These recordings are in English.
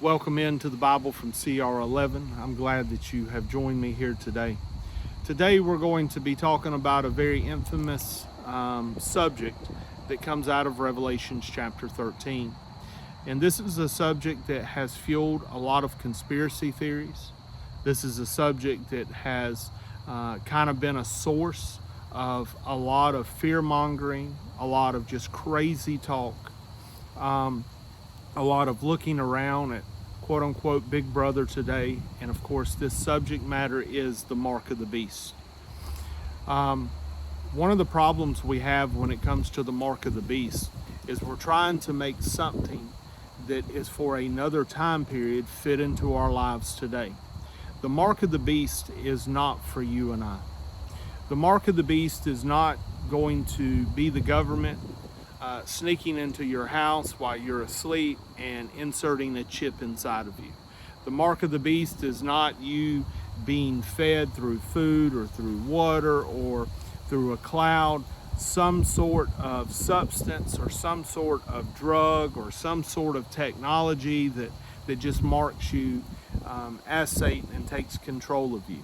Welcome into the Bible from CR11. I'm glad that you have joined me here today. Today we're going to be talking about a very infamous subject that comes out of Revelation chapter 13. And this is a subject that has fueled a lot of conspiracy theories. This is a subject that has kind of been a source of a lot of fear-mongering, a lot of just crazy talk, a lot of looking around at quote-unquote Big Brother today. And of course, this subject matter is the mark of the beast. One of the problems we have when it comes to the mark of the beast is we're trying to make something that is for another time period fit into our lives today. The mark of the beast is not for you and I. The mark of the beast is not going to be the government sneaking into your house while you're asleep and inserting a chip inside of you. The mark of the beast is not you being fed through food or through water or through a cloud, some sort of substance or some sort of drug or some sort of technology that just marks you as Satan and takes control of you.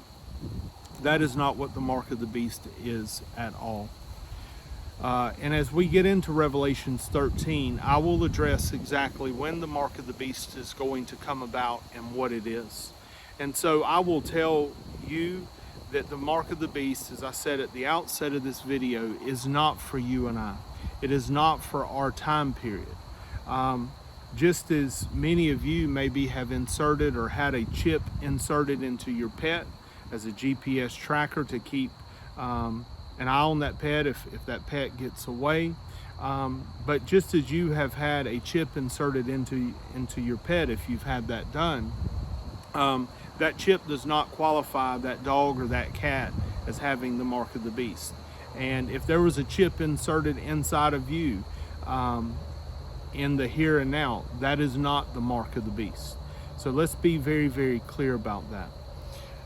That is not what the mark of the beast is at all. And as we get into Revelation 13, I will address exactly when the mark of the beast is going to come about and what it is. And so I will tell you that the mark of the beast, as I said at the outset of this video, is not for you and I. It is not for our time period. Just as many of you maybe have inserted or had a chip inserted into your pet as a GPS tracker to keep an eye on that pet if that pet gets away. But just as you have had a chip inserted into your pet, if you've had that done, that chip does not qualify that dog or that cat as having the mark of the beast. And if there was a chip inserted inside of you in the here and now, that is not the mark of the beast. So let's be very, very clear about that.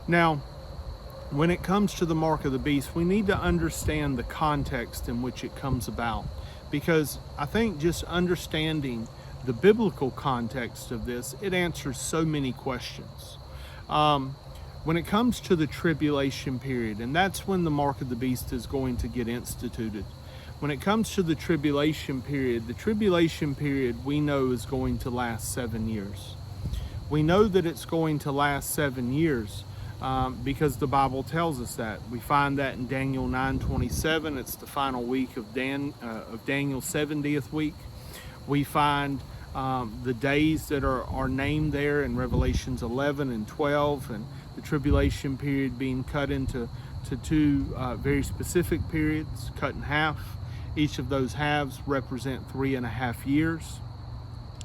Now, when it comes to the mark of the beast, we need to understand the context in which it comes about, because I think just understanding the biblical context of this, it answers so many questions. When it comes to the tribulation period, and that's when the mark of the beast is going to get instituted. When it comes to the tribulation period we know is going to last 7 years. We know that it's going to last 7 years because the Bible tells us that. We find that in Daniel 9:27. It's the final week of Daniel's 70th week. We find the days that are named there in Revelations 11 and 12, and the tribulation period being cut into two very specific periods, cut in half. Each of those halves represent 3.5 years.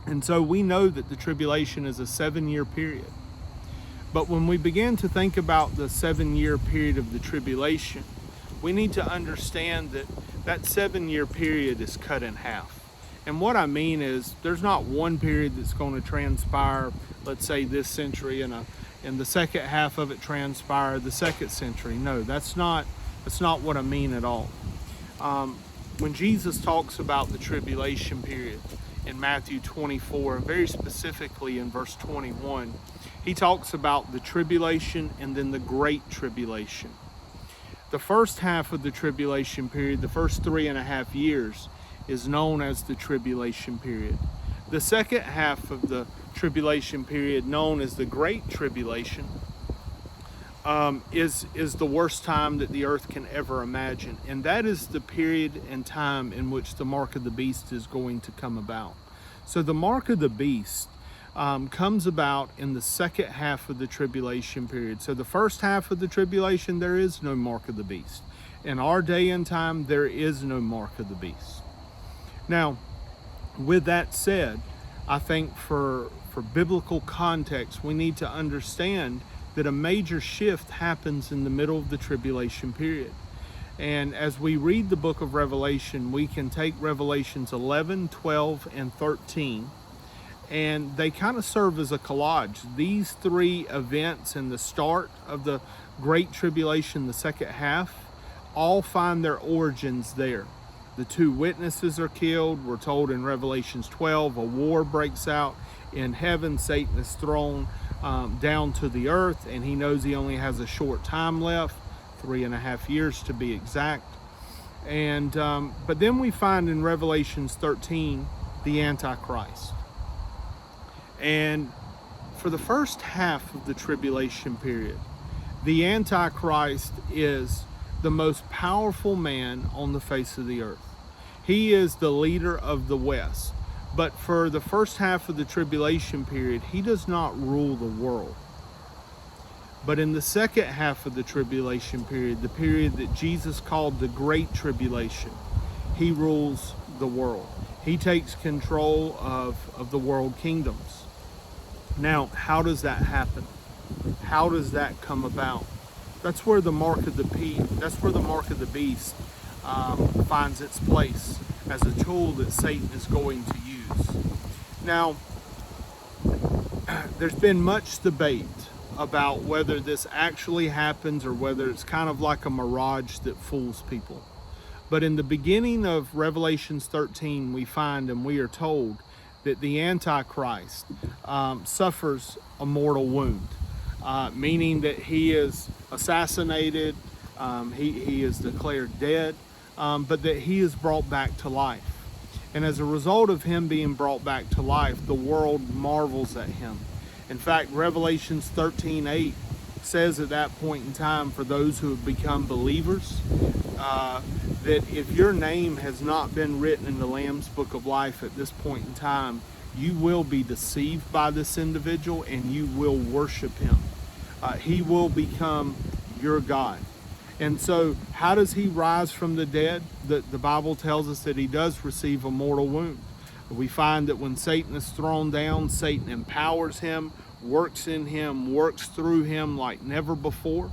And so we know that the tribulation is a 7-year period. But when we begin to think about the 7-year period of the tribulation, we need to understand that 7-year period is cut in half. And what I mean is there's not one period that's going to transpire, let's say this century, and the second half of it transpire the second century. No, that's not what I mean at all. When Jesus talks about the tribulation period in Matthew 24, and very specifically in verse 21, he talks about the tribulation and then the great tribulation. The first half of the tribulation period, the first 3.5 years, is known as the tribulation period. The second half of the tribulation period, known as the great tribulation, is the worst time that the earth can ever imagine. And that is the period and time in which the mark of the beast is going to come about. So the mark of the beast comes about in the second half of the tribulation period. So the first half of the tribulation, there is no mark of the beast. In our day and time, there is no mark of the beast. Now, with that said, I think for biblical context, we need to understand that a major shift happens in the middle of the tribulation period. And as we read the book of Revelation, we can take Revelations 11, 12, and 13, and they kind of serve as a collage. These three events in the start of the Great Tribulation, the second half, all find their origins there. The 2 witnesses are killed. We're told in Revelations 12, a war breaks out in heaven. Satan is thrown down to the earth, and he knows he only has a short time left, 3.5 years to be exact. And but then we find in Revelations 13 the Antichrist. And for the first half of the tribulation period, the Antichrist is the most powerful man on the face of the earth. He is the leader of the West. But for the first half of the tribulation period, he does not rule the world. But in the second half of the tribulation period, the period that Jesus called the Great Tribulation, he rules the world. He takes control of the world kingdoms. Now, how does that happen? How does that come about? That's where the mark of the beast finds its place as a tool that Satan is going to use. Now, there's been much debate about whether this actually happens or whether it's kind of like a mirage that fools people. But in the beginning of Revelations 13, we find and we are told that the Antichrist suffers a mortal wound, meaning that he is assassinated, he is declared dead, but that he is brought back to life. And as a result of him being brought back to life, the world marvels at him. In fact, Revelations 13:8 says at that point in time, for those who have become believers, that if your name has not been written in the Lamb's Book of Life at this point in time, you will be deceived by this individual and you will worship him. He will become your God. And so how does he rise from the dead? The Bible tells us that he does receive a mortal wound. We find that when Satan is thrown down, Satan empowers him, works in him, works through him like never before.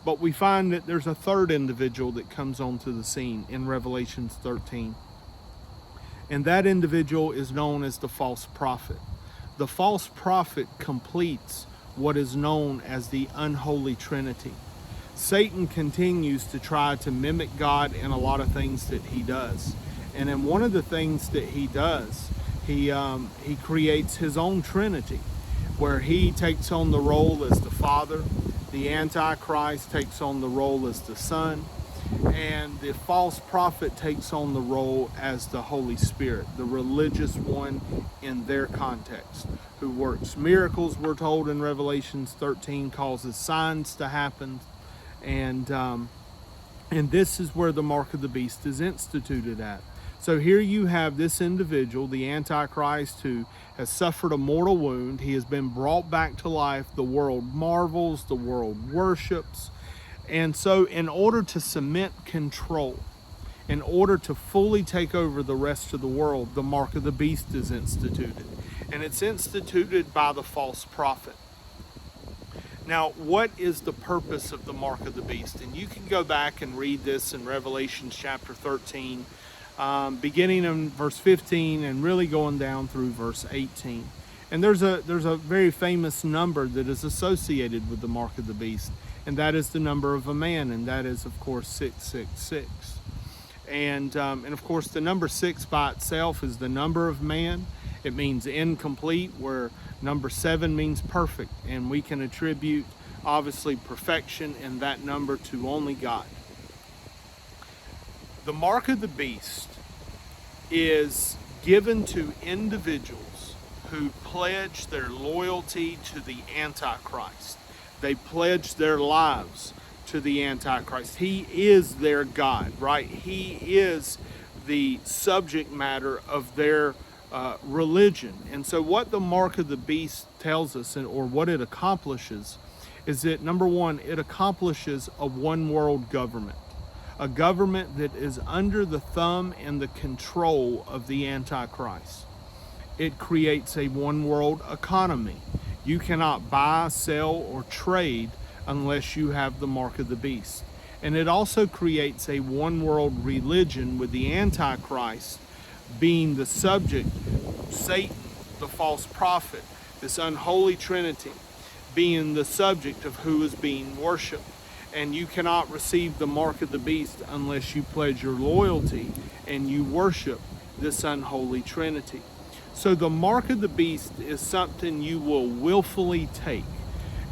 But we find that there's a third individual that comes onto the scene in Revelations 13. And that individual is known as the false prophet. The false prophet completes what is known as the unholy trinity. Satan continues to try to mimic God in a lot of things that he does. And in one of the things that he does, he creates his own trinity, where he takes on the role as the Father, the Antichrist takes on the role as the Son, and the false prophet takes on the role as the Holy Spirit, the religious one in their context, who works miracles, we're told in Revelations 13, causes signs to happen, and this is where the mark of the beast is instituted at. So here you have this individual, the Antichrist, who has suffered a mortal wound. He has been brought back to life. The world marvels, the world worships. And so in order to cement control, in order to fully take over the rest of the world, the mark of the beast is instituted. And it's instituted by the false prophet. Now, what is the purpose of the mark of the beast? And you can go back and read this in Revelation chapter 13, beginning in verse 15 and really going down through verse 18. And there's a very famous number that is associated with the mark of the beast, and that is the number of a man, and that is, of course, 666. And of course, the number 6 by itself is the number of man. It means incomplete, where number 7 means perfect, and we can attribute, obviously, perfection in that number to only God. The mark of the beast is given to individuals who pledge their loyalty to the Antichrist. They pledge their lives to the Antichrist. He is their God, right? He is the subject matter of their religion. And so what the mark of the beast tells us, or what it accomplishes, is that, number one, it accomplishes a one world government. A government that is under the thumb and the control of the Antichrist. It creates a one world economy. You cannot buy, sell, or trade unless you have the mark of the beast. And it also creates a one world religion, with the Antichrist being the subject, Satan, the false prophet, this unholy trinity, being the subject of who is being worshipped. And you cannot receive the mark of the beast unless you pledge your loyalty and you worship this unholy Trinity. So the mark of the beast is something you will willfully take.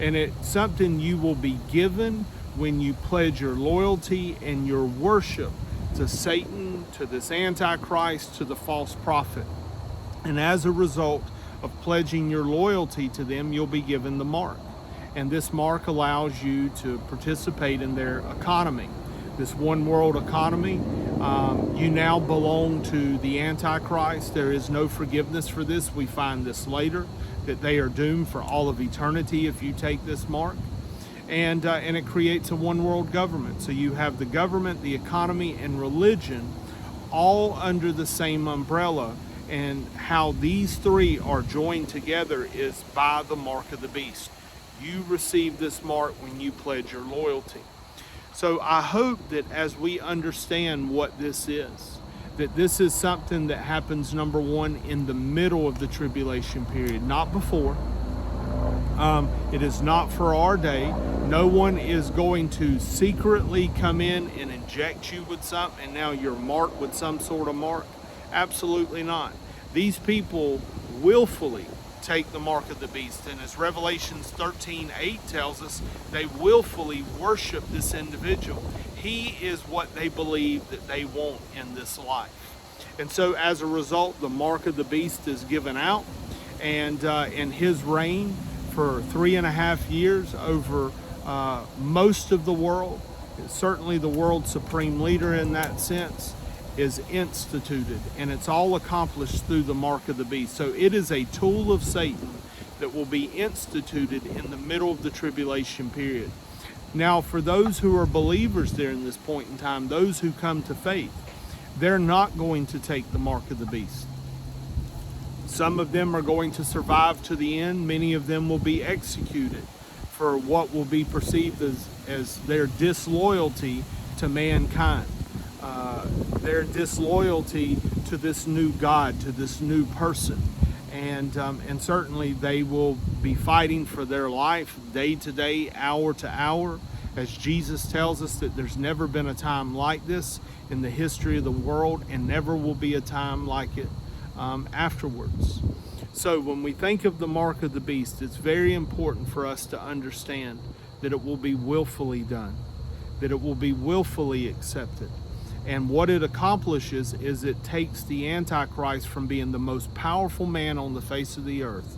And it's something you will be given when you pledge your loyalty and your worship to Satan, to this antichrist, to the false prophet. And as a result of pledging your loyalty to them, you'll be given the mark. And this mark allows you to participate in their economy, this one world economy. You now belong to the Antichrist. There is no forgiveness for this. We find this later, that they are doomed for all of eternity if you take this mark. And it creates a one world government. So you have the government, the economy, and religion all under the same umbrella. And how these three are joined together is by the mark of the beast. You receive this mark when you pledge your loyalty. So I hope that as we understand what this is, that this is something that happens, number one, in the middle of the tribulation period, not before. It is not for our day. No one is going to secretly come in and inject you with something and now you're marked with some sort of mark. Absolutely not. These people willfully take the mark of the beast, and as Revelations 13:8 tells us, they willfully worship this individual. He is what they believe that they want in this life. And so as a result, the mark of the beast is given out, and in his reign for 3.5 years over most of the world, certainly the world's supreme leader in that sense, is instituted, and it's all accomplished through the mark of the beast. So it is a tool of Satan that will be instituted in the middle of the tribulation period. Now, for those who are believers during this point in time, those who come to faith, they're not going to take the mark of the beast. Some of them are going to survive to the end. Many of them will be executed for what will be perceived as their disloyalty to mankind. Their disloyalty to this new God, to this new person. And certainly they will be fighting for their life day to day, hour to hour, as Jesus tells us that there's never been a time like this in the history of the world, and never will be a time like it afterwards. So when we think of the mark of the beast, it's very important for us to understand that it will be willfully done, that it will be willfully accepted. And what it accomplishes is it takes the Antichrist from being the most powerful man on the face of the earth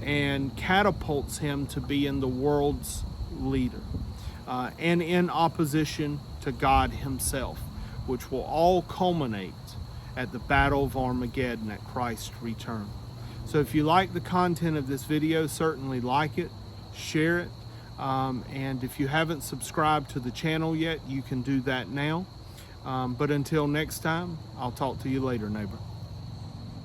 and catapults him to being the world's leader, and in opposition to God himself, which will all culminate at the Battle of Armageddon at Christ's return. So if you like the content of this video, certainly like it, share it, and if you haven't subscribed to the channel yet, you can do that now. But until next time, I'll talk to you later, neighbor.